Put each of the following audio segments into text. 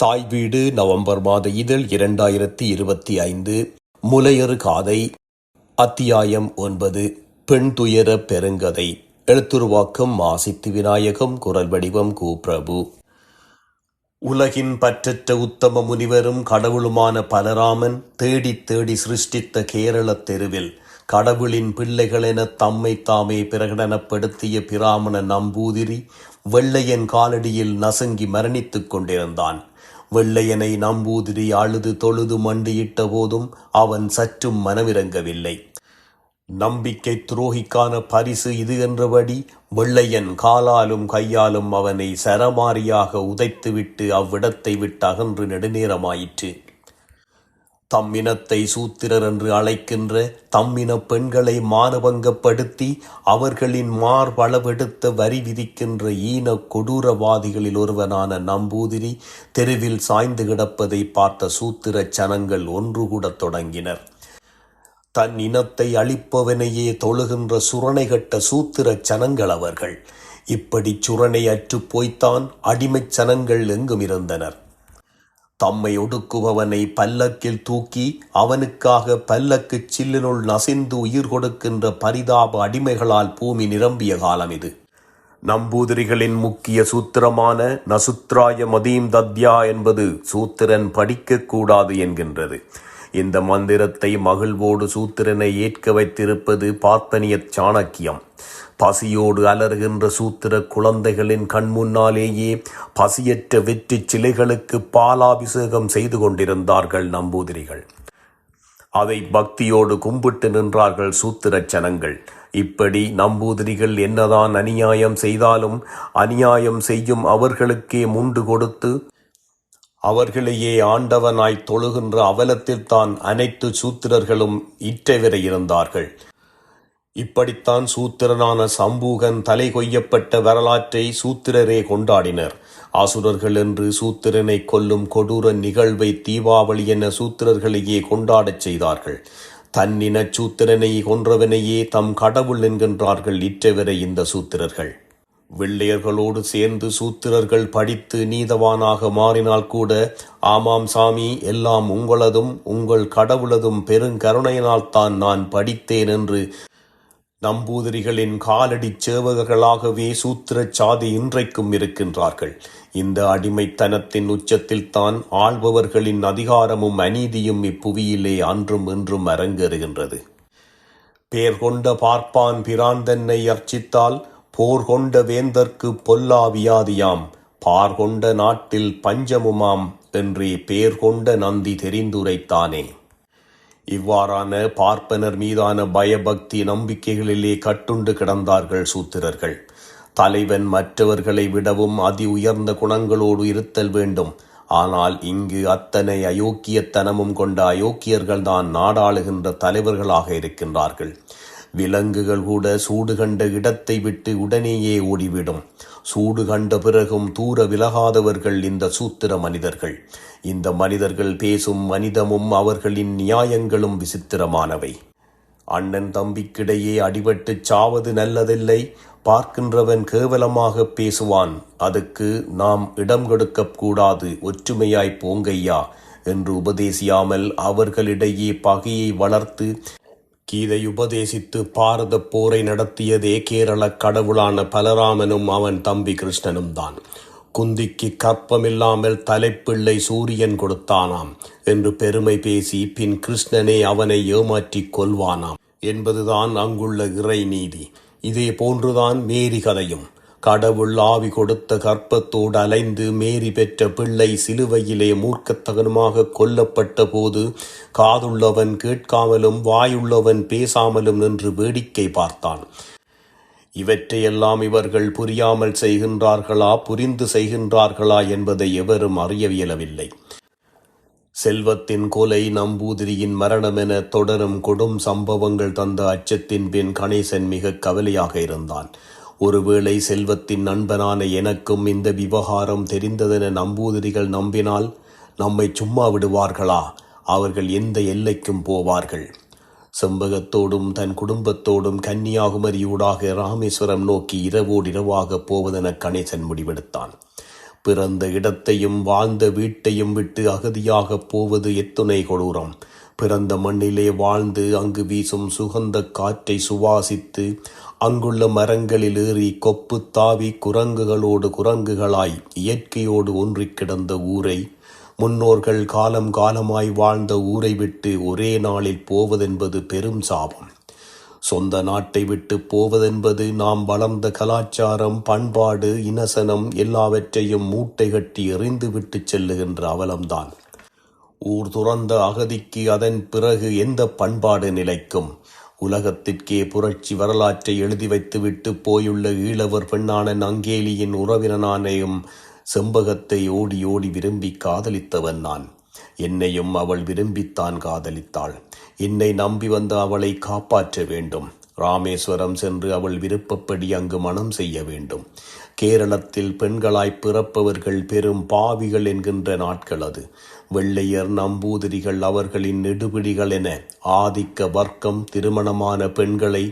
தாய் வீடு நவம்பர் மாத இதழ் 2025 முலையறு காதை அத்தியாயம் 9 பெண் துயர பெருங்கதை. எழுத்துருவாக்கம் மாசித்து விநாயகம். குரல் வடிவம் கு. பிரபு. உலகின் பற்றற்ற உத்தம முனிவரும் கடவுளுமான பலராமன் தேடித் தேடி சிருஷ்டித்த கேரளத் தெருவில் கடவுளின் பிள்ளைகளென தம்மை தாமே பிரகடனப்படுத்திய பிராமண நம்பூதிரி வெள்ளையன் காலடியில் நசுங்கி மரணித்துக் கொண்டிருந்தான். வெள்ளையனை நம்பூதிரி அழுது தொழுது மண்டியிட்ட போதும் அவன் சற்றும் மனமிறங்கவில்லை. நம்பிக்கை துரோகிக்கான பரிசு இது என்றபடி வெள்ளையன் காலாலும் கையாலும் அவனை சரமாரியாக உதைத்துவிட்டு அவ்விடத்தை விட்டு அகன்று நெடுநேரமாயிற்று. தம்மினத்தை சூத்திரர் என்று அழைக்கின்ற தம்மின பெண்களை மானபங்கப்படுத்தி அவர்களின் மார்பளவெடுத்த வரி விதிக்கின்ற ஈன கொடூரவாதிகளில் ஒருவனான நம்பூதிரி தெருவில் சாய்ந்து கிடப்பதை பார்த்த சூத்திர சனங்கள் ஒன்று கூடத் தொடங்கினர். தன் இனத்தை அழிப்பவனையே தொழுகின்ற சுரணை கட்ட சூத்திர சனங்கள் அவர்கள். இப்படி சுரணை அற்று போய்த்தான் அடிமைச் சனங்கள் எங்கும் இருந்தனர். தம்மை ஒடுக்குபவனை பல்லக்கில் தூக்கி அவனுக்காக பல்லக்கு சில்லினுள் நசிந்து உயிர் கொடுக்கின்ற பரிதாப அடிமைகளால் பூமி நிரம்பிய காலம் இது. நம்பூதிரிகளின் முக்கிய சூத்திரமான நசுத்ராய மதீம் தத்யா என்பது சூத்திரன் படிக்கக்கூடாது என்கின்றது. இந்த மந்திரத்தை மகிழ்வோடு சூத்திரனை ஏற்க வைத்திருப்பது பார்ப்பனிய சாணக்கியம். பசியோடு அலறுகின்ற சூத்திர குழந்தைகளின் கண்முன்னாலேயே பசியற்ற வெற்றி சிலைகளுக்கு பாலாபிஷேகம் செய்து கொண்டிருந்தார்கள் நம்பூதிரிகள். அதை பக்தியோடு கும்பிட்டு நின்றார்கள் சூத்திர சனங்கள். இப்படி நம்பூதிரிகள் என்னதான் அநியாயம் செய்தாலும் அநியாயம் செய்யும் அவர்களுக்கே முண்டு கொடுத்து அவர்களையே ஆண்டவனாய் தொழுகின்ற அவலத்தில் தான் அனைத்து சூத்திரர்களும் இற்றைவரை இருந்தார்கள். இப்படித்தான் சூத்திரனான சம்பூகன் தலை கொய்யப்பட்ட வரலாற்றை சூத்திரரே கொண்டாடினர். ஆசுரர்கள் என்று சூத்திரனை கொல்லும் கொடூர நிகழ்வை தீபாவளி என சூத்திரர்களையே கொண்டாடச் செய்தார்கள். தன்னின சூத்திரனை கொன்றவனையே தம் கடவுள் என்கின்றார்கள் இற்றைவரை இந்த சூத்திரர்கள். வெள்ளையர்களோடு சேர்ந்து சூத்திரர்கள் படித்து நீதவானாக மாறினால் கூட ஆமாம் சாமி, எல்லாம் உங்களதும் உங்கள் கடவுளதும் பெருங்கருணையினால் தான் நான் படித்தேன் என்று நம்பூதிரிகளின் காலடி சேவகர்களாகவே சூத்திர சாதி இன்றைக்கும் இருக்கின்றார்கள். இந்த அடிமைத்தனத்தின் உச்சத்தில் தான் ஆள்பவர்களின் அதிகாரமும் அநீதியும் இப்புவியிலே அன்றும் இன்றும் அரங்கேறுகின்றது. பேர் கொண்ட பார்ப்பான் பிரான் தன்னை அர்ச்சித்தால் போர் கொண்ட வேந்தற்கு பொல்லா வியாதியாம், பார் கொண்ட நாட்டில் பஞ்சமுமாம் என்றே பேர் கொண்ட நந்தி தெரிந்துரைத்தானே. இவ்வாறான பார்ப்பனர் மீதான பயபக்தி நம்பிக்கைகளிலே கட்டுண்டு கிடந்தார்கள் சூத்திரர்கள். தலைவன் மற்றவர்களை விடவும் அதி உயர்ந்த குணங்களோடு இருத்தல் வேண்டும். ஆனால் இங்கு அத்தனை அயோக்கியத்தனமும் கொண்ட அயோக்கியர்கள்தான் நாடாளுகின்ற தலைவர்களாக இருக்கின்றார்கள். விலங்குகள் கூட சூடு கண்ட இடத்தை விட்டு உடனேயே ஓடிவிடும். சூடு கண்ட பிறகும் தூர விலகாதவர்கள் இந்த சூத்திர மனிதர்கள். இந்த மனிதர்கள் பேசும் மனிதமும் அவர்களின் நியாயங்களும் விசித்திரமானவை. அண்ணன் தம்பிக்கிடையே அடிபட்டுச் சாவது நல்லதில்லை. பார்க்கின்றவன் கேவலமாக பேசுவான். அதுக்கு நாம் இடம் கொடுக்க கூடாது, ஒற்றுமையாய் போங்கையா என்று உபதேசியாமல் அவர்களிடையே பகையை வளர்த்து கீதை உபதேசித்து பாரத போரை நடத்தியதே கேரள கடவுளான பலராமனும் அவன் தம்பி கிருஷ்ணனும் தான். குந்திக்கு கற்பமில்லாமல் தலைப்பிள்ளை சூரியன் கொடுத்தானாம் என்று பெருமை பேசி பின் கிருஷ்ணனே அவனை ஏமாற்றி கொல்வானாம் என்பதுதான் அங்குள்ள இறை நீதி. இதே போன்றுதான் மேரி கதையும். கடவுள் ஆவி கொடுத்த கற்பத்தோடு அலைந்து மேரி பெற்ற பிள்ளை சிலுவையிலே மூர்க்கத்தனமாக கொல்லப்பட்ட போது காதுள்ளவன் கேட்காமலும் வாயுள்ளவன் பேசாமலும் நின்று வேடிக்கை பார்த்தான். இவற்றையெல்லாம் இவர்கள் புரியாமல் செய்கின்றார்களா புரிந்து செய்கின்றார்களா என்பதை எவரும் அறியவியலவில்லை. செல்வத்தின் கொலை, நம்பூதிரியின் மரணம் என தொடரும் கொடும் சம்பவங்கள் தந்த அச்சத்தின் பின் கணேசன் மிக கவலையாக இருந்தான். ஒருவேளை செல்வத்தின் நண்பனான எனக்கும் இந்த விவகாரம் தெரிந்ததென நம்பூதிரிகள் நம்பினால் நம்மை சும்மா விடுவார்களா? அவர்கள் எந்த எல்லைக்கும் போவார்கள். செம்பகத்தோடும் தன் குடும்பத்தோடும் கன்னியாகுமரியூடாக ராமேஸ்வரம் நோக்கி இரவோடு இரவாக போவதென கணேசன் முடிவெடுத்தான். பிறந்த இடத்தையும் வாழ்ந்த வீட்டையும் விட்டு அகதியாகப் போவது எத்துணை கொடூரம். பிறந்த மண்ணிலே வாழ்ந்து அங்கு வீசும் சுகந்த காற்றை சுவாசித்து அங்குள்ள மரங்களில் ஏறி கொப்பு தாவி குரங்குகளோடு குரங்குகளாய் இயற்கையோடு ஒன்றிக் கிடந்த ஊரை, முன்னோர்கள் காலம் காலமாய் வாழ்ந்த ஊரை விட்டு ஒரே நாளில் போவதென்பது பெரும் சாபம். சொந்த நாட்டை விட்டு போவதென்பது நாம் வளர்ந்த கலாச்சாரம், பண்பாடு, இனசனம் எல்லாவற்றையும் மூட்டை கட்டி எறிந்துவிட்டு செல்லுகின்ற அவலம்தான். ஊர் துறந்த அகதிக்கு அதன் பிறகு எந்த பண்பாடு நிலைக்கும்? உலகத்திற்கே புரட்சி வரலாற்றை எழுதி வைத்துவிட்டு போயுள்ள ஈழவர் பெண்ணான நங்கேலியின் உறவினனானையும் செம்பகத்தை ஓடி ஓடி விரும்பி காதலித்தவன் நான். என்னையும் அவள் விரும்பித்தான் காதலித்தாள். என்னை நம்பி வந்த அவளை காப்பாற்ற வேண்டும். ராமேஸ்வரம் சென்று அவள் விருப்பப்படி அங்கு மணம் செய்ய வேண்டும். கேரளத்தில் பெண்களாய் பிறப்பவர்கள் பெரும் பாவிகள் என்கின்ற நாட்கள் அது. வெள்ளையர், நம்பூதிரிகள், அவர்களின் நெடுபிடிகள் என ஆதிக்க வர்க்கம் திருமணமான பெண்களை,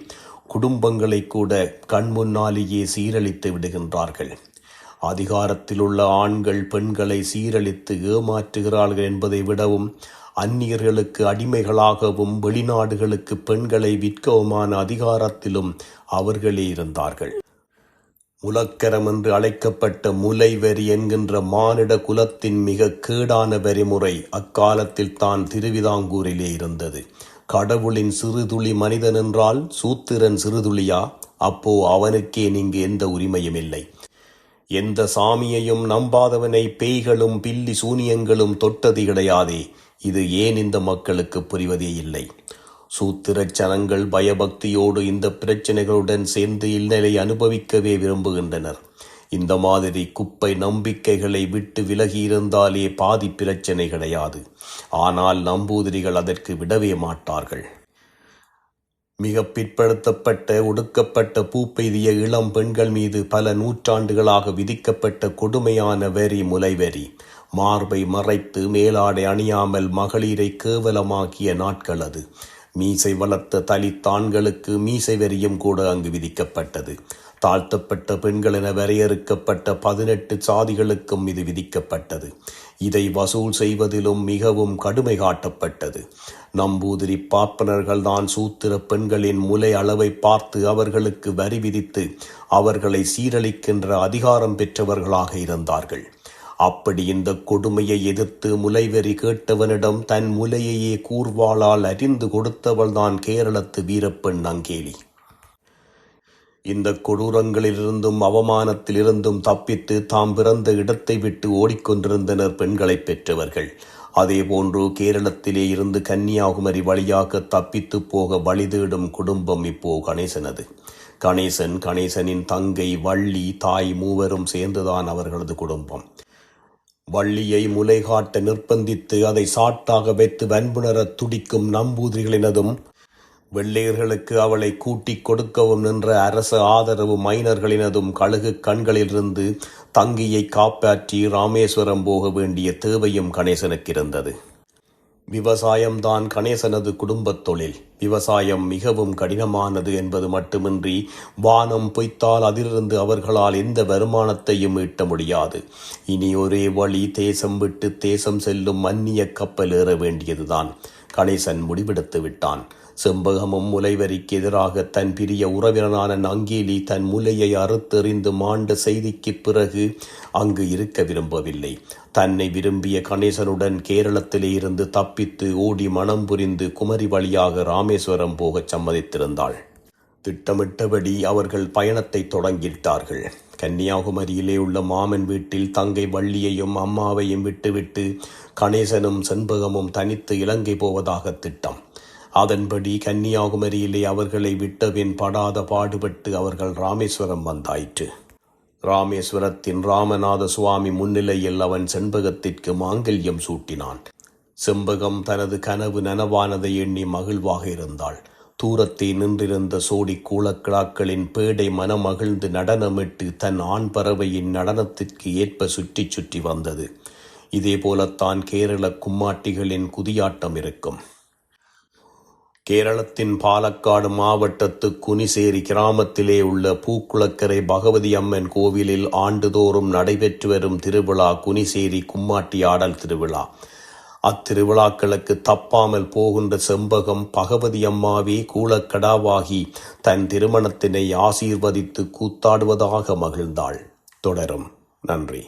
குடும்பங்களை கூட கண்முன்னாலேயே சீரழித்து விடுகின்றார்கள். அதிகாரத்தில் உள்ள ஆண்கள் பெண்களை சீரழித்து ஏமாற்றுகிறார்கள் என்பதை விடவும் அந்நியர்களுக்கு அடிமைகளாகவும் வெளிநாடுகளுக்கு பெண்களை விற்கவுமான அதிகாரத்திலும் அவர்களே இருந்தார்கள். முலக்கரம் என்று அழைக்கப்பட்ட முலைவரி என்கின்ற மானிட குலத்தின் மிக கேடான வரிமுறை அக்காலத்தில் தான் திருவிதாங்கூரிலே இருந்தது. கடவுளின் சிறுதுளி மனிதன் என்றால் சூத்திரன் சிறுதுளியா? அப்போ அவனுக்கே இங்கு எந்த உரிமையும் இல்லை. எந்த சாமியையும் நம்பாதவனை பேய்களும் பில்லி சூனியங்களும் தொட்டது கிடையாதே. இது ஏன் இந்த மக்களுக்கு புரிவதே இல்லை? சூத்திரச் சனங்கள் பயபக்தியோடு இந்த பிரச்சனைகளுடன் சேர்ந்து இந்நிலை அனுபவிக்கவே விரும்புகின்றனர். இந்த மாதிரி குப்பை நம்பிக்கைகளை விட்டு விலகியிருந்தாலே பாதி பிரச்சனை கிடையாது. ஆனால் நம்பூதிரிகள் அதற்கு விடவே மாட்டார்கள். மிக பிற்படுத்தப்பட்ட ஒடுக்கப்பட்ட பூப்பெய்திய இளம் பெண்கள் மீது பல நூற்றாண்டுகளாக விதிக்கப்பட்ட கொடுமையான வரி முலைவரி. மார்பை மறைத்து மேலாடை அணியாமல் மகளிரை கேவலமாக்கிய நாட்கள் அது. மீசை வளர்த்த தலித்தான்களுக்கு மீசை வரியும் கூட அங்கு விதிக்கப்பட்டது. தாழ்த்தப்பட்ட பெண்கள் என வரையறுக்கப்பட்ட 18 சாதிகளுக்கும் இது விதிக்கப்பட்டது. இதை வசூல் செய்வதிலும் மிகவும் கடுமை காட்டப்பட்டது. நம்பூதிரி பார்ப்பனர்கள் தான் சூத்திர பெண்களின் முலை அளவை பார்த்து அவர்களுக்கு வரி விதித்து அவர்களை சீரழிக்கின்ற அதிகாரம் பெற்றவர்களாக இருந்தார்கள். அப்படி இந்த கொடுமையை எதிர்த்து முலைவெறி கேட்டவனிடம் தன் முலையையே கூர்வாளால் அறிந்து கொடுத்தவள்தான் கேரளத்து வீரப்பெண் நங்கேலி. இந்த கொடூரங்களிலிருந்தும் அவமானத்திலிருந்தும் தப்பித்து தாம் பிறந்த இடத்தை விட்டு ஓடிக்கொண்டிருந்தனர் பெண்களை பெற்றவர்கள். அதேபோன்று கேரளத்திலே இருந்து கன்னியாகுமரி வழியாக தப்பித்து போக வழி தேடும் குடும்பம் இப்போ கணேசனது. கணேசனின் தங்கை வள்ளி, தாய் மூவரும் சேர்ந்துதான் அவர்களது குடும்பம். வள்ளியை முலை காட்ட நிர்பந்தித்து அதை சாட்டாக வைத்து வன்புணரத் துடிக்கும் நம்பூதிரிகளினதும் வெள்ளையர்களுக்கு அவளை கூட்டிக் கொடுக்கவும் நின்ற அரச ஆதரவு மைனர்களினதும் கழுகு கண்களிலிருந்து தங்கியை காப்பாற்றி ராமேஸ்வரம் போக வேண்டிய தேவையும் கணேசனுக்கு இருந்தது. விவசாயம்தான் கணேசனது குடும்பத் தொழில். விவசாயம் மிகவும் கடினமானது என்பது மட்டுமின்றி வானம் பொய்த்தால் அதிலிருந்து அவர்களால் எந்த வருமானத்தையும் ஈட்ட முடியாது. இனி ஒரே வழி தேசம் விட்டு தேசம் செல்லும் அந்நிய கப்பல் ஏற வேண்டியதுதான். கணேசன் முடிவெடுத்து விட்டான். செம்பகமும் முலைவரிக்கு எதிராக தன் பிரிய உறவினரான நங்கேலி தன் முலையை அறுத்தெறிந்து மாண்ட செய்திக்கு பிறகு அங்கு இருக்க விரும்பவில்லை. தன்னை விரும்பிய கணேசனுடன் கேரளத்திலே இருந்து தப்பித்து ஓடி மனம் புரிந்து குமரி வழியாக ராமேஸ்வரம் போகச் சம்மதித்திருந்தாள். திட்டமிட்டபடி அவர்கள் பயணத்தை தொடங்கிவிட்டார்கள். கன்னியாகுமரியிலே உள்ள மாமன் வீட்டில் தங்கை வள்ளியையும் அம்மாவையும் விட்டுவிட்டு கணேசனும் செண்பகமும் தனித்து இலங்கை போவதாக திட்டம். அதன்படி கன்னியாகுமரியிலே அவர்களை விட்டபின் படாத பாடுபட்டு அவர்கள் ராமேஸ்வரம் வந்தாயிற்று. ராமேஸ்வரத்தின் ராமநாத சுவாமி முன்னிலையில் அவன் செண்பகத்திற்கு மாங்கல்யம் சூட்டினான். செண்பகம் தனது கனவு நனவானதை எண்ணி மகிழ்வாக இருந்தாள். தூரத்தே நின்றிருந்த சோடி கூளக்கிழாக்களின் பேடை மனமகிழ்ந்து நடனமிட்டு தன் ஆண் பறவையின் நடனத்திற்கு ஏற்ப சுற்றி சுற்றி வந்தது. இதே போலத்தான் கேரள கும்மாட்டிகளின் குதியாட்டம் இருக்கும். கேரளத்தின் பாலக்காடு மாவட்டத்து குனிசேரி கிராமத்திலே உள்ள பூக்குளக்கரை பகவதி அம்மன் கோவிலில் ஆண்டுதோறும் நடைபெற்று வரும் திருவிழா குனிசேரி கும்மாட்டி ஆடல் திருவிழா. அத்திருவிழாக்களுக்கு தப்பாமல் போகின்ற செம்பகம் பகவதி அம்மாவே கூலக்கடாவாகி தன் திருமணத்தினை ஆசீர்வதித்து கூத்தாடுவதாக மகிழ்ந்தாள். தொடரும். நன்றி.